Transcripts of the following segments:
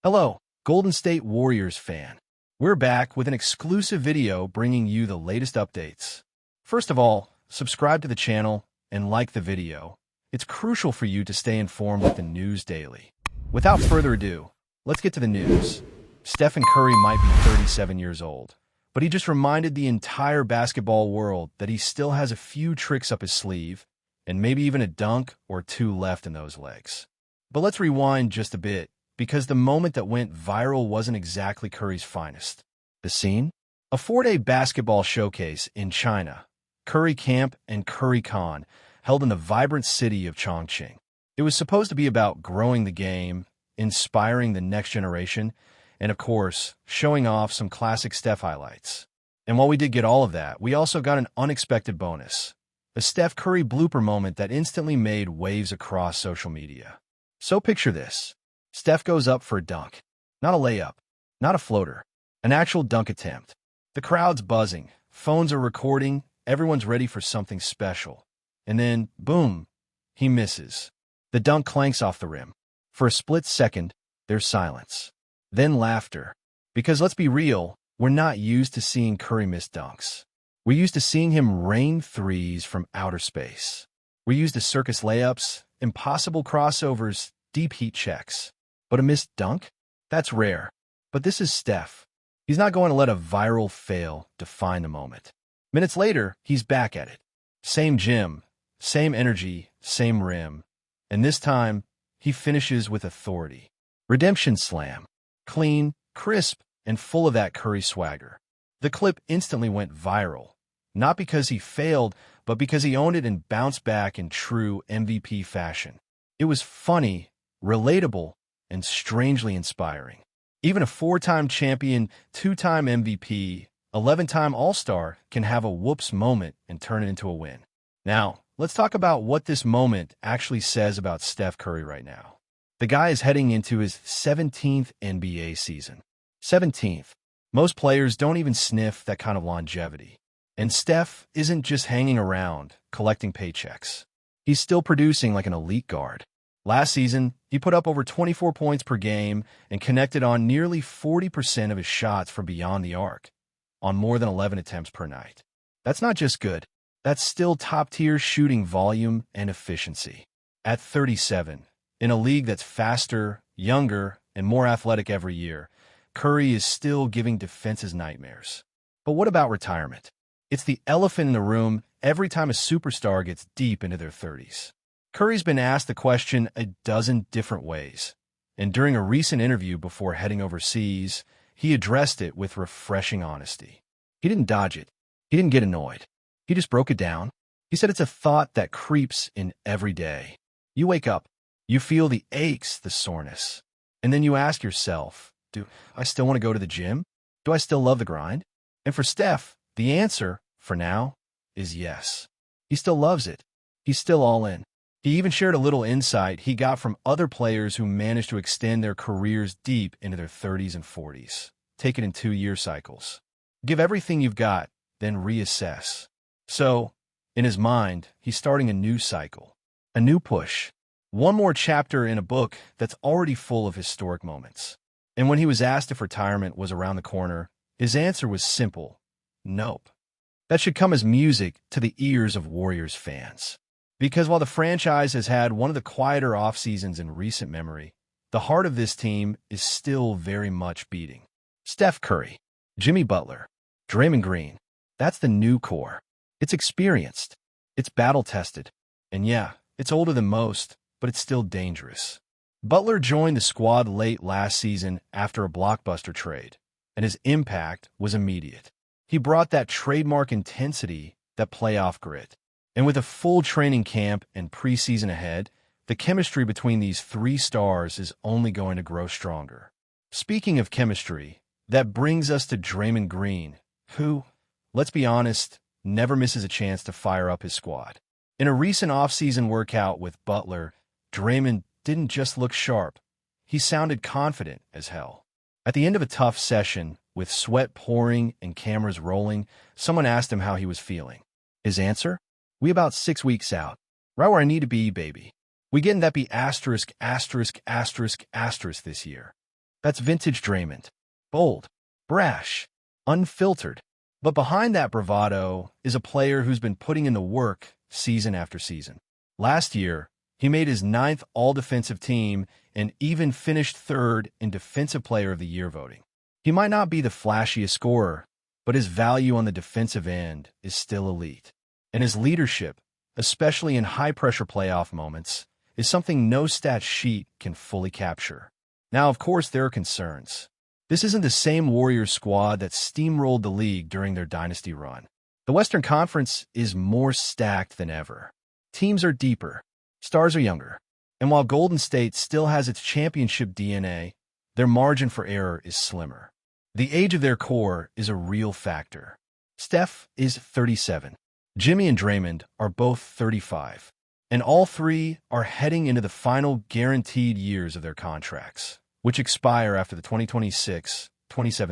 Hello, Golden State Warriors fan. We're back with an exclusive video bringing you the latest updates. First of all, subscribe to the channel and like the video. It's crucial for you to stay informed with the news daily. Without further ado, let's get to the news. Stephen Curry might be 37 years old, but he just reminded the entire basketball world that he still has a few tricks up his sleeve and maybe even a dunk or two left in those legs. But let's rewind just a bit, because the moment that went viral wasn't exactly Curry's finest. The scene? A 4-day basketball showcase in China, Curry Camp and Curry Con, held in the vibrant city of Chongqing. It was supposed to be about growing the game, inspiring the next generation, and of course, showing off some classic Steph highlights. And while we did get all of that, we also got an unexpected bonus. A Steph Curry blooper moment that instantly made waves across social media. So picture this. Steph goes up for a dunk. Not a layup, not a floater, an actual dunk attempt. The crowd's buzzing, phones are recording, everyone's ready for something special. And then, boom, he misses. The dunk clanks off the rim. For a split second, there's silence. Then laughter. Because let's be real, we're not used to seeing Curry miss dunks. We're used to seeing him rain threes from outer space. We're used to circus layups, impossible crossovers, deep heat checks. But a missed dunk? That's rare. But this is Steph. He's not going to let a viral fail define the moment. Minutes later, he's back at it. Same gym, same energy, same rim. And this time, he finishes with authority. Redemption slam. Clean, crisp, and full of that Curry swagger. The clip instantly went viral. Not because he failed, but because he owned it and bounced back in true MVP fashion. It was funny, relatable, and strangely inspiring. Even a 4-time champion, 2-time MVP, 11-time All-Star can have a whoops moment and turn it into a win. Now, let's talk about what this moment actually says about Steph Curry right now. The guy is heading into his 17th NBA season. 17th. Most players don't even sniff that kind of longevity. And Steph isn't just hanging around, collecting paychecks. He's still producing like an elite guard. Last season, he put up over 24 points per game and connected on nearly 40% of his shots from beyond the arc, on more than 11 attempts per night. That's not just good. That's still top-tier shooting volume and efficiency. At 37, in a league that's faster, younger, and more athletic every year, Curry is still giving defenses nightmares. But what about retirement? It's the elephant in the room every time a superstar gets deep into their 30s. Curry's been asked the question a dozen different ways, and during a recent interview before heading overseas, he addressed it with refreshing honesty. He didn't dodge it. He didn't get annoyed. He just broke it down. He said it's a thought that creeps in every day. You wake up, you feel the aches, the soreness, and then you ask yourself, do I still want to go to the gym? Do I still love the grind? And for Steph, the answer, for now, is yes. He still loves it. He's still all in. He even shared a little insight he got from other players who managed to extend their careers deep into their 30s and 40s. Take it in 2-year cycles. Give everything you've got, then reassess. So, in his mind, he's starting a new cycle, a new push, one more chapter in a book that's already full of historic moments. And when he was asked if retirement was around the corner, his answer was simple: nope. That should come as music to the ears of Warriors fans. Because while the franchise has had one of the quieter off-seasons in recent memory, the heart of this team is still very much beating. Steph Curry, Jimmy Butler, Draymond Green, that's the new core. It's experienced, it's battle-tested, and yeah, it's older than most, but it's still dangerous. Butler joined the squad late last season after a blockbuster trade, and his impact was immediate. He brought that trademark intensity, that playoff grit. And with a full training camp and preseason ahead, the chemistry between these 3 stars is only going to grow stronger. Speaking of chemistry, that brings us to Draymond Green, who, let's be honest, never misses a chance to fire up his squad. In a recent offseason workout with Butler, Draymond didn't just look sharp. He sounded confident as hell. At the end of a tough session, with sweat pouring and cameras rolling, someone asked him how he was feeling. His answer? We about 6 weeks out. Right where I need to be, baby. We getting that be asterisk, asterisk, asterisk, asterisk this year. That's vintage Draymond. Bold, brash, unfiltered. But behind that bravado is a player who's been putting in the work season after season. Last year, he made his 9th All-Defensive team and even finished 3rd in Defensive Player of the Year voting. He might not be the flashiest scorer, but his value on the defensive end is still elite. And his leadership, especially in high-pressure playoff moments, is something no stat sheet can fully capture. Now, of course, there are concerns. This isn't the same Warriors squad that steamrolled the league during their dynasty run. The Western Conference is more stacked than ever. Teams are deeper, stars are younger, and while Golden State still has its championship DNA, their margin for error is slimmer. The age of their core is a real factor. Steph is 37. Jimmy and Draymond are both 35, and all three are heading into the final guaranteed years of their contracts, which expire after the 2026-27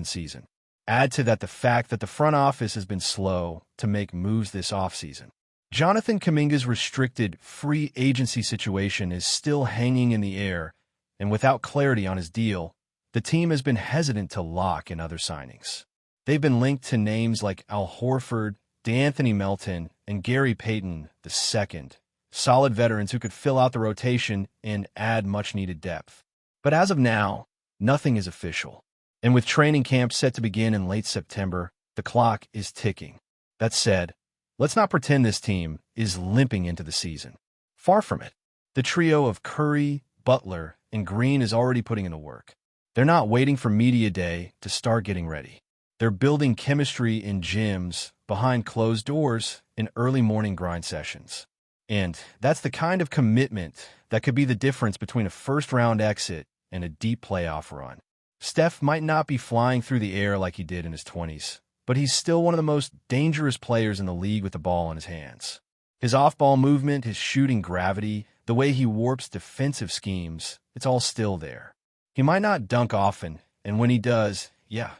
season. Add to that the fact that the front office has been slow to make moves this offseason. Jonathan Kuminga's restricted free agency situation is still hanging in the air, and without clarity on his deal, the team has been hesitant to lock in other signings. They've been linked to names like Al Horford, DeAnthony Melton, and Gary Payton II, solid veterans who could fill out the rotation and add much-needed depth. But as of now, nothing is official. And with training camp set to begin in late September, the clock is ticking. That said, let's not pretend this team is limping into the season. Far from it. The trio of Curry, Butler, and Green is already putting in the work. They're not waiting for media day to start getting ready. They're building chemistry in gyms, behind closed doors, in early morning grind sessions. And that's the kind of commitment that could be the difference between a first-round exit and a deep playoff run. Steph might not be flying through the air like he did in his 20s, but he's still one of the most dangerous players in the league with the ball in his hands. His off-ball movement, his shooting gravity, the way he warps defensive schemes, it's all still there. He might not dunk often, and when he does, yeah,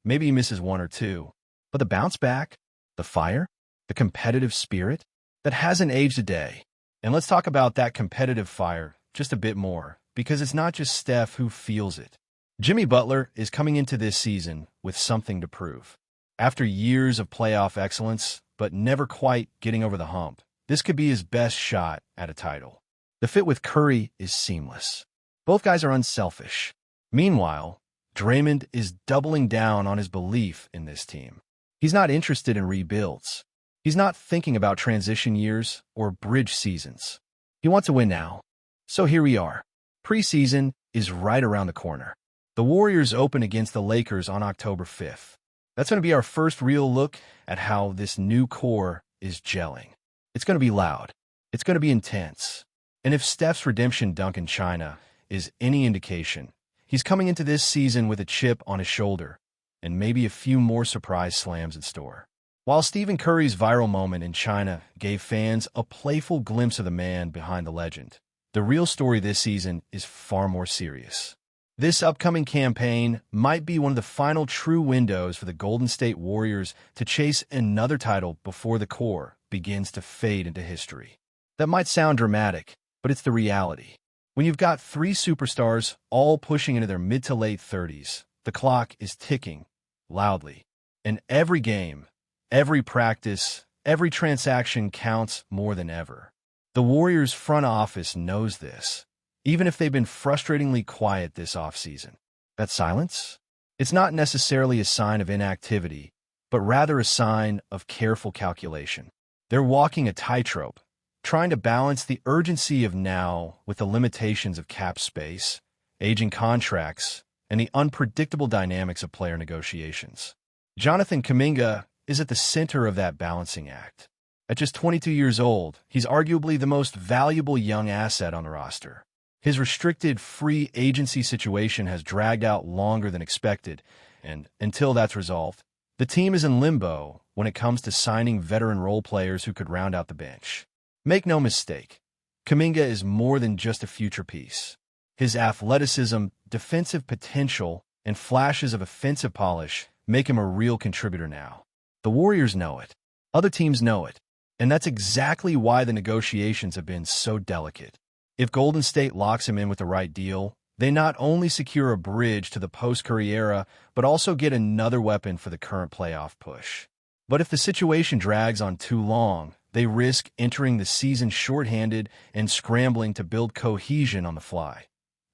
maybe he misses one or two. But the bounce back, the fire, the competitive spirit, that hasn't aged a day. And let's talk about that competitive fire just a bit more, because it's not just Steph who feels it. Jimmy Butler is coming into this season with something to prove. After years of playoff excellence, but never quite getting over the hump, this could be his best shot at a title. The fit with Curry is seamless. Both guys are unselfish. Meanwhile, Draymond is doubling down on his belief in this team. He's not interested in rebuilds. He's not thinking about transition years or bridge seasons. He wants to win now. So here we are. Preseason is right around the corner. The Warriors open against the Lakers on October 5th. That's going to be our first real look at how this new core is gelling. It's going to be loud. It's going to be intense. And if Steph's redemption dunk in China is any indication, he's coming into this season with a chip on his shoulder and maybe a few more surprise slams in store. While Stephen Curry's viral moment in China gave fans a playful glimpse of the man behind the legend, the real story this season is far more serious. This upcoming campaign might be one of the final true windows for the Golden State Warriors to chase another title before the core begins to fade into history. That might sound dramatic, but it's the reality. When you've got three superstars all pushing into their mid to late 30s, the clock is ticking loudly. And every game, every practice, every transaction counts more than ever. The Warriors' front office knows this, even if they've been frustratingly quiet this offseason. That silence? It's not necessarily a sign of inactivity, but rather a sign of careful calculation. They're walking a tightrope, trying to balance the urgency of now with the limitations of cap space, aging contracts, and the unpredictable dynamics of player negotiations. Jonathan Kuminga is at the center of that balancing act. At just 22 years old, he's arguably the most valuable young asset on the roster. His restricted free agency situation has dragged out longer than expected, and until that's resolved, the team is in limbo when it comes to signing veteran role players who could round out the bench. Make no mistake, Kuminga is more than just a future piece. His athleticism, defensive potential, and flashes of offensive polish make him a real contributor now. The Warriors know it. Other teams know it. And that's exactly why the negotiations have been so delicate. If Golden State locks him in with the right deal, They not only secure a bridge to the post-Curry era, but also get another weapon for the current playoff push. But if the situation drags on too long, they risk entering the season shorthanded and scrambling to build cohesion on the fly.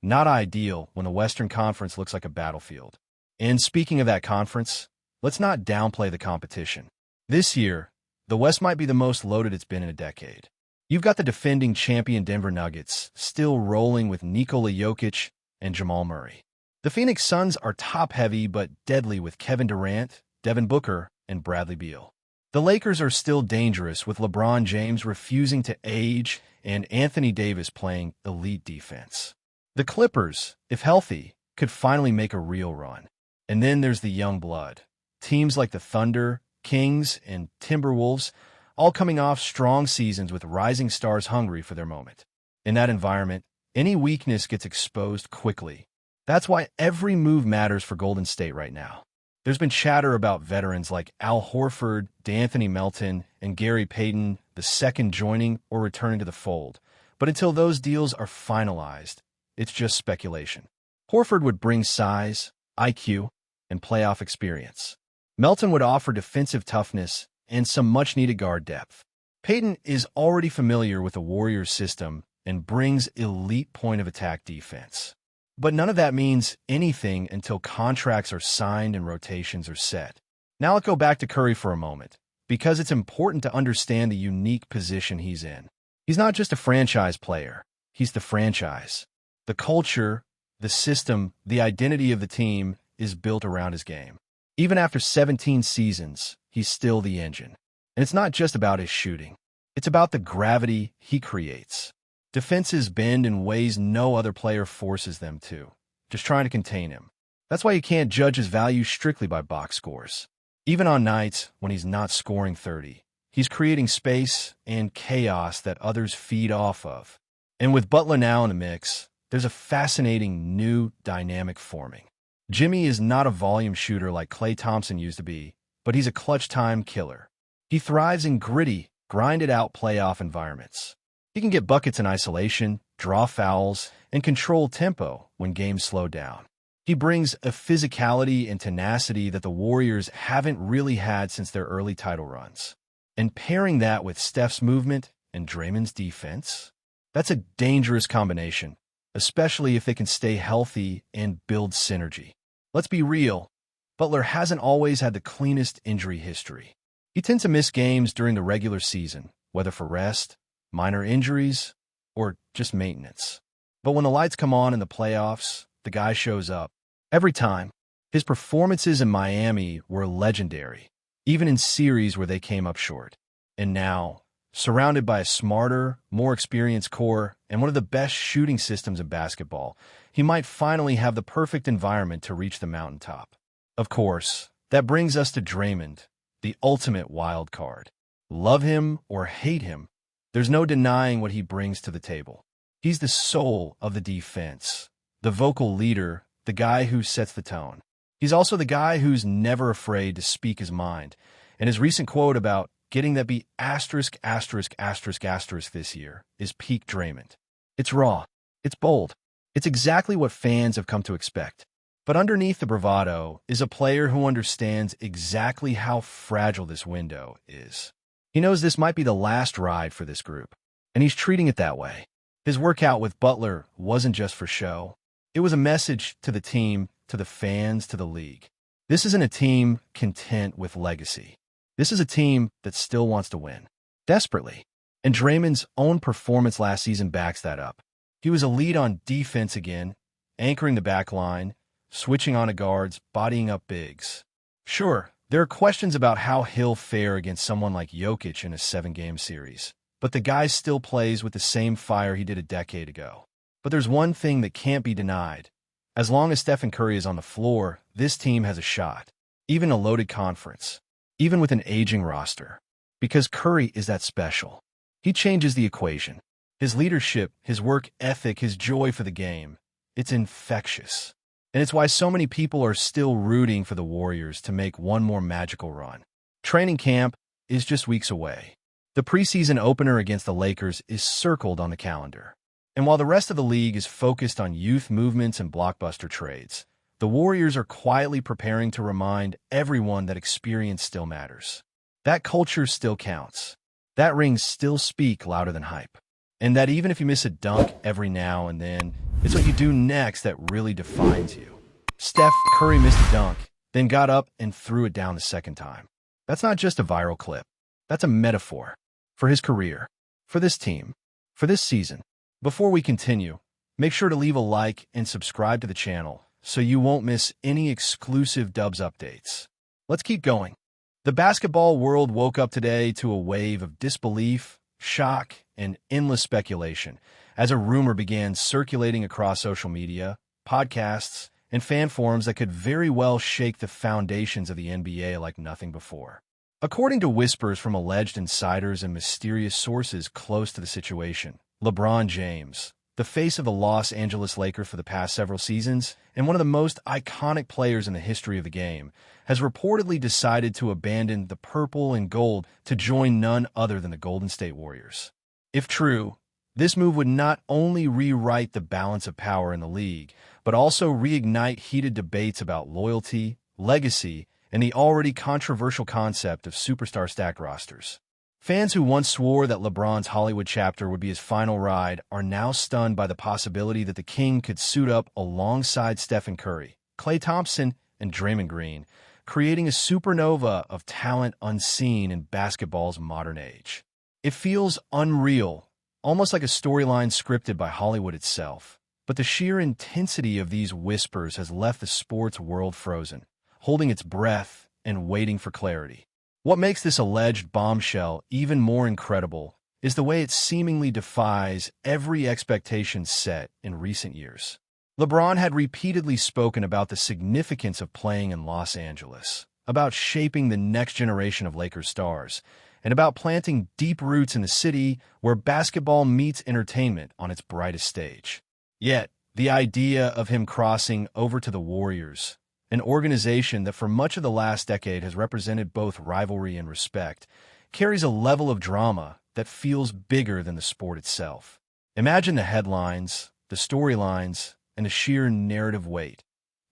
Not ideal when the Western Conference looks like a battlefield. And speaking of that conference, let's not downplay the competition. This year, the West might be the most loaded it's been in a decade. You've got the defending champion Denver Nuggets still rolling with Nikola Jokic and Jamal Murray. The Phoenix Suns are top-heavy but deadly with Kevin Durant, Devin Booker, and Bradley Beal. The Lakers are still dangerous with LeBron James refusing to age and Anthony Davis playing elite defense. The Clippers, if healthy, could finally make a real run. And then there's the young blood. Teams like the Thunder, Kings, and Timberwolves, all coming off strong seasons with rising stars hungry for their moment. In that environment, any weakness gets exposed quickly. That's why every move matters for Golden State right now. There's been chatter about veterans like Al Horford, D'Anthony Melton, and Gary Payton II joining or returning to the fold. But until those deals are finalized, it's just speculation. Horford would bring size, IQ, and playoff experience. Melton would offer defensive toughness and some much-needed guard depth. Payton is already familiar with the Warriors system and brings elite point-of-attack defense. But none of that means anything until contracts are signed and rotations are set. Now let's go back to Curry for a moment, because it's important to understand the unique position he's in. He's not just a franchise player. He's the franchise. The culture, the system, the identity of the team is built around his game. Even after 17 seasons, he's still the engine. And it's not just about his shooting. It's about the gravity he creates. Defenses bend in ways no other player forces them to, just trying to contain him. That's why you can't judge his value strictly by box scores. Even on nights when he's not scoring 30, he's creating space and chaos that others feed off of. And with Butler now in the mix, there's a fascinating new dynamic forming. Jimmy is not a volume shooter like Klay Thompson used to be, but he's a clutch-time killer. He thrives in gritty, grinded-out playoff environments. He can get buckets in isolation, draw fouls, and control tempo when games slow down. He brings a physicality and tenacity that the Warriors haven't really had since their early title runs. And pairing that with Steph's movement and Draymond's defense, that's a dangerous combination, especially if they can stay healthy and build synergy. Let's be real, Butler hasn't always had the cleanest injury history. He tends to miss games during the regular season, whether for rest, minor injuries, or just maintenance. But when the lights come on in the playoffs, the guy shows up. Every time. His performances in Miami were legendary, even in series where they came up short. And now, surrounded by a smarter, more experienced core and one of the best shooting systems in basketball, he might finally have the perfect environment to reach the mountaintop. Of course, that brings us to Draymond, the ultimate wild card. Love him or hate him, there's no denying what he brings to the table. He's the soul of the defense, the vocal leader, the guy who sets the tone. He's also the guy who's never afraid to speak his mind. And his recent quote about getting that be asterisk, asterisk, asterisk, asterisk this year is peak Draymond. It's raw. It's bold. It's exactly what fans have come to expect. But underneath the bravado is a player who understands exactly how fragile this window is. He knows this might be the last ride for this group, and he's treating it that way. His workout with Butler wasn't just for show. It was a message to the team, to the fans, to the league. This isn't a team content with legacy. This is a team that still wants to win, desperately. And Draymond's own performance last season backs that up. He was a lead on defense again, anchoring the back line, switching on to guards, bodying up bigs. Sure, there are questions about how he'll fare against someone like Jokic in a 7-game series, but the guy still plays with the same fire he did a decade ago. But there's one thing that can't be denied. As long as Stephen Curry is on the floor, this team has a shot, even a loaded conference, even with an aging roster. Because Curry is that special. He changes the equation. His leadership, his work ethic, his joy for the game, it's infectious. And it's why so many people are still rooting for the Warriors to make one more magical run. Training camp is just weeks away. The preseason opener against the Lakers is circled on the calendar. And while the rest of the league is focused on youth movements and blockbuster trades, the Warriors are quietly preparing to remind everyone that experience still matters. That culture still counts. That rings still speak louder than hype. And that even if you miss a dunk every now and then, it's what you do next that really defines you. Steph Curry missed a dunk, then got up and threw it down the second time. That's not just a viral clip. That's a metaphor for his career, for this team, for this season. Before we continue, make sure to leave a like and subscribe to the channel so you won't miss any exclusive Dubs updates. Let's keep going. The basketball world woke up today to a wave of disbelief, shock, and endless speculation as a rumor began circulating across social media, podcasts, and fan forums that could very well shake the foundations of the NBA like nothing before. According to whispers from alleged insiders and mysterious sources close to the situation, LeBron James, the face of the Los Angeles Lakers for the past several seasons and one of the most iconic players in the history of the game, has reportedly decided to abandon the purple and gold to join none other than the Golden State Warriors. If true, this move would not only rewrite the balance of power in the league, but also reignite heated debates about loyalty, legacy, and the already controversial concept of superstar stacked rosters. Fans who once swore that LeBron's Hollywood chapter would be his final ride are now stunned by the possibility that the King could suit up alongside Stephen Curry, Klay Thompson, and Draymond Green, creating a supernova of talent unseen in basketball's modern age. It feels unreal, almost like a storyline scripted by Hollywood itself. But the sheer intensity of these whispers has left the sports world frozen, holding its breath and waiting for clarity. What makes this alleged bombshell even more incredible is the way it seemingly defies every expectation set in recent years. LeBron had repeatedly spoken about the significance of playing in Los Angeles, about shaping the next generation of Lakers stars, and about planting deep roots in the city where basketball meets entertainment on its brightest stage. Yet, the idea of him crossing over to the Warriors, an organization that for much of the last decade has represented both rivalry and respect, carries a level of drama that feels bigger than the sport itself. Imagine the headlines, the storylines, and the sheer narrative weight.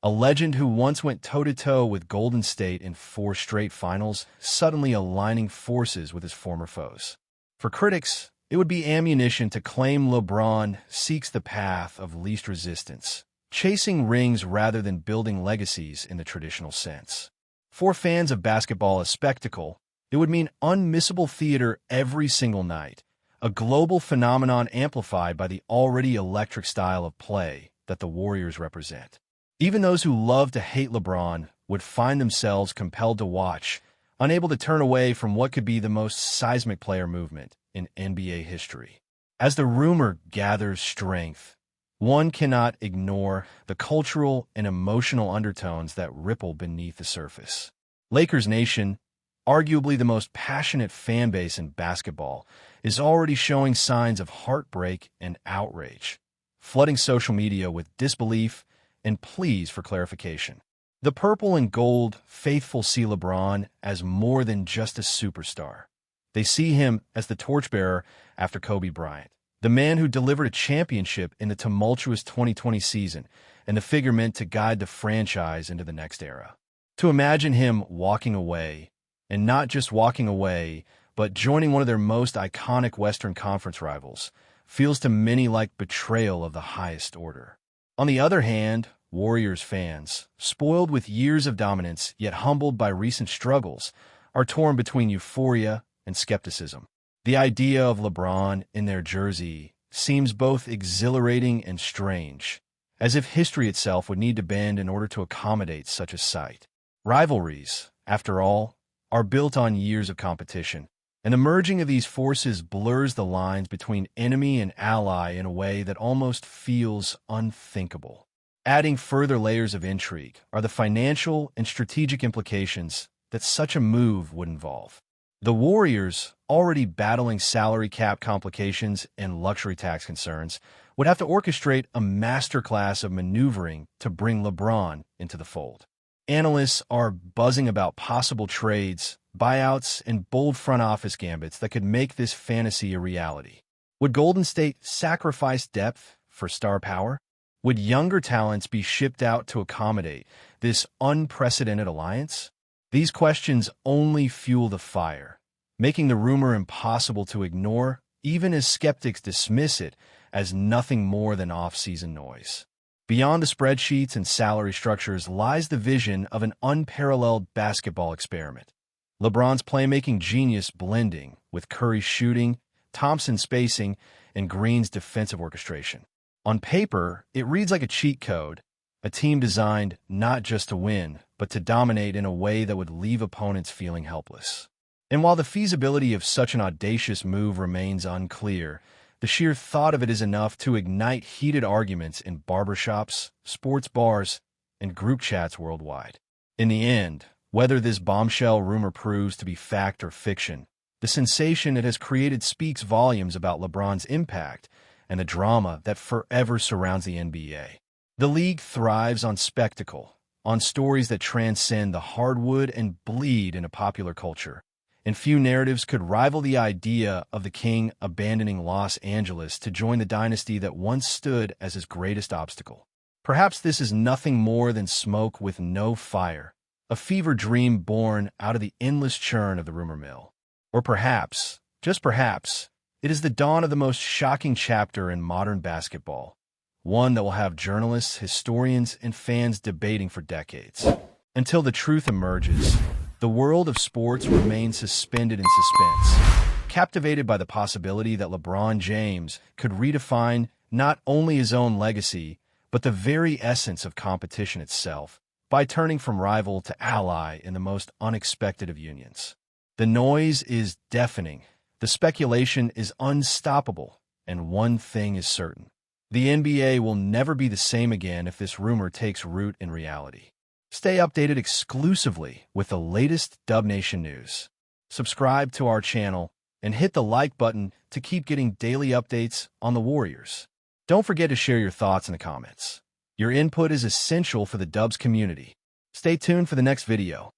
A legend who once went toe-to-toe with Golden State in 4 straight finals, suddenly aligning forces with his former foes. For critics, it would be ammunition to claim LeBron seeks the path of least resistance, chasing rings rather than building legacies in the traditional sense. For fans of basketball as spectacle, it would mean unmissable theater every single night, a global phenomenon amplified by the already electric style of play that the Warriors represent. Even those who love to hate LeBron would find themselves compelled to watch, unable to turn away from what could be the most seismic player movement in NBA history. As the rumor gathers strength, one cannot ignore the cultural and emotional undertones that ripple beneath the surface. Lakers Nation, arguably the most passionate fan base in basketball, is already showing signs of heartbreak and outrage, flooding social media with disbelief and pleas for clarification. The purple and gold faithful see LeBron as more than just a superstar. They see him as the torchbearer after Kobe Bryant, the man who delivered a championship in the tumultuous 2020 season and the figure meant to guide the franchise into the next era. To imagine him walking away, and not just walking away, but joining one of their most iconic Western Conference rivals, feels to many like betrayal of the highest order. On the other hand, Warriors fans, spoiled with years of dominance yet humbled by recent struggles, are torn between euphoria and skepticism. The idea of LeBron in their jersey seems both exhilarating and strange, as if history itself would need to bend in order to accommodate such a sight. Rivalries, after all, are built on years of competition, and the merging of these forces blurs the lines between enemy and ally in a way that almost feels unthinkable. Adding further layers of intrigue are the financial and strategic implications that such a move would involve. The Warriors, already battling salary cap complications and luxury tax concerns, would have to orchestrate a masterclass of maneuvering to bring LeBron into the fold. Analysts are buzzing about possible trades, buyouts, and bold front office gambits that could make this fantasy a reality. Would Golden State sacrifice depth for star power? Would younger talents be shipped out to accommodate this unprecedented alliance? These questions only fuel the fire, making the rumor impossible to ignore, even as skeptics dismiss it as nothing more than off-season noise. Beyond the spreadsheets and salary structures lies the vision of an unparalleled basketball experiment. LeBron's playmaking genius blending with Curry's shooting, Thompson's spacing, and Green's defensive orchestration. On paper, it reads like a cheat code, a team designed not just to win, but to dominate in a way that would leave opponents feeling helpless. And while the feasibility of such an audacious move remains unclear, the sheer thought of it is enough to ignite heated arguments in barbershops, sports bars, and group chats worldwide. In the end, whether this bombshell rumor proves to be fact or fiction, the sensation it has created speaks volumes about LeBron's impact and the drama that forever surrounds the NBA. The league thrives on spectacle, on stories that transcend the hardwood and bleed into popular culture. And few narratives could rival the idea of the king abandoning Los Angeles to join the dynasty that once stood as his greatest obstacle. Perhaps this is nothing more than smoke with no fire, a fever dream born out of the endless churn of the rumor mill. Or perhaps, just perhaps, it is the dawn of the most shocking chapter in modern basketball, one that will have journalists, historians, and fans debating for decades. Until the truth emerges, the world of sports remains suspended in suspense, captivated by the possibility that LeBron James could redefine not only his own legacy, but the very essence of competition itself, by turning from rival to ally in the most unexpected of unions. The noise is deafening, the speculation is unstoppable, and one thing is certain. The NBA will never be the same again if this rumor takes root in reality. Stay updated exclusively with the latest Dub Nation news. Subscribe to our channel and hit the like button to keep getting daily updates on the Warriors. Don't forget to share your thoughts in the comments. Your input is essential for the Dubs community. Stay tuned for the next video.